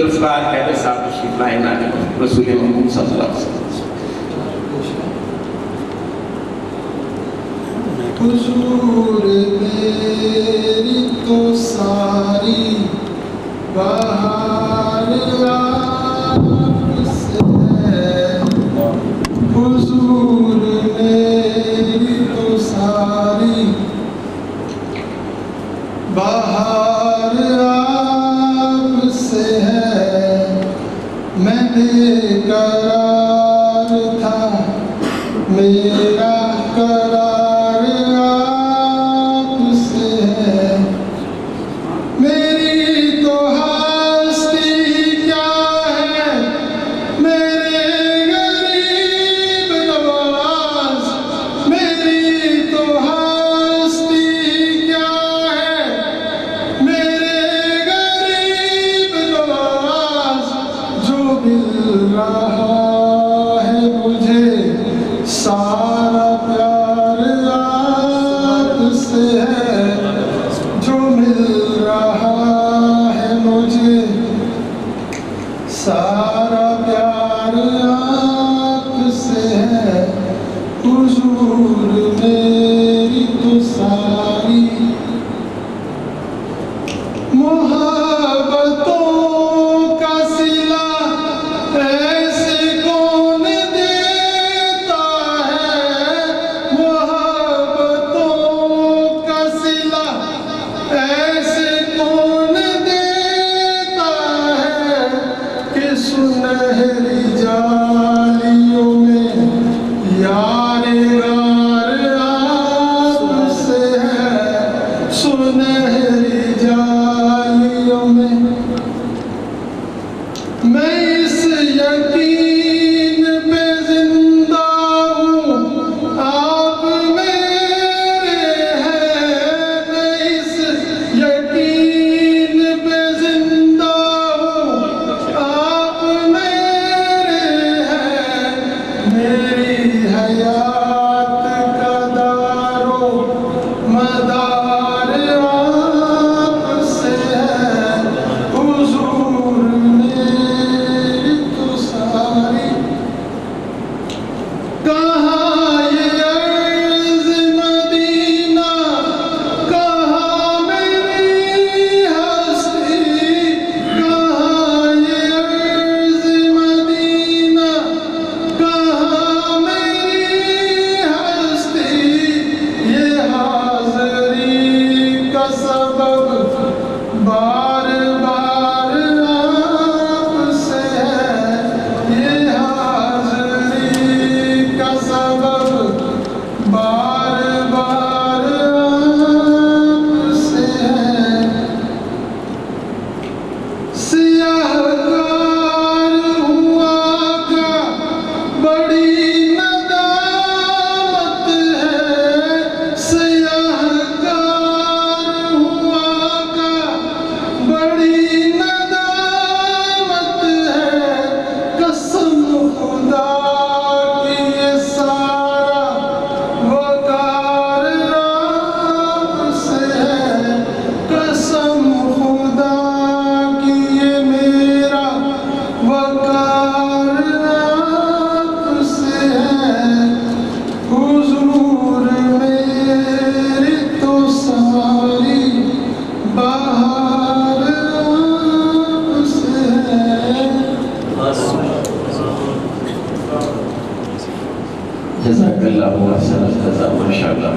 जुल्फ़कार हैदर साहब तशरीफ़ लाए नाने रसूल महमूद सल्लल्लाहु अलैहि वसल्लम। हुजूर मेरी तो सारी बहार आपसे है, हुजूर मेरी तो सारी बहार आपसे है। मैं बेकरार था, मेरा करार आपसे है। मेरी तो हस्ती क्या है, मेरे गरीब नवाज, मेरी तो हस्ती क्या है, मेरे गरीब नवाज। जो मिल रहा है मुझे सारा प्यार आपसे है, जो मिल रहा है मुझे सारा प्यार आपसे है। हुजूर मेरी तो सारी मोहब्बतों का सिला ऐसे कौन देता है, मोहब्बतों का सिला ऐसे कौन देता है कि सुनहरी जालियों में यार आपसे है, सुनहरी जालियों में। मैं इस यकीन पे जिंदा हूँ आप मेरे हैं, मैं इस यकीन पे जिंदा हूँ आप मेरे हैं। मेरी हयात का दारो मदार आपसे है, हुजूर मेरी तो सारी। कहाँ ये अर्ज़ मदीना, कहाँ मेरी हस्ती, कहाँ ये अर्ज़ मदीना, कहाँ मेरी हस्ती। ये हाज़री का सबब बार बार आपसे है, ये हाज़री का सबब बार बार आपसे है। सियाहकार हुआ का बड़ी नदामत है, सियाहकार हुआ का बड़ी नदामत है। कसम खुदा की ये सारा वकार आपसे है, कसम खुदा की ये मेरा वकार आपसे है। हुजूर मेरी तो सारी बहार आपसे है। जज़ाकल्लाहु अहसन जज़ा, माशाअल्लाह।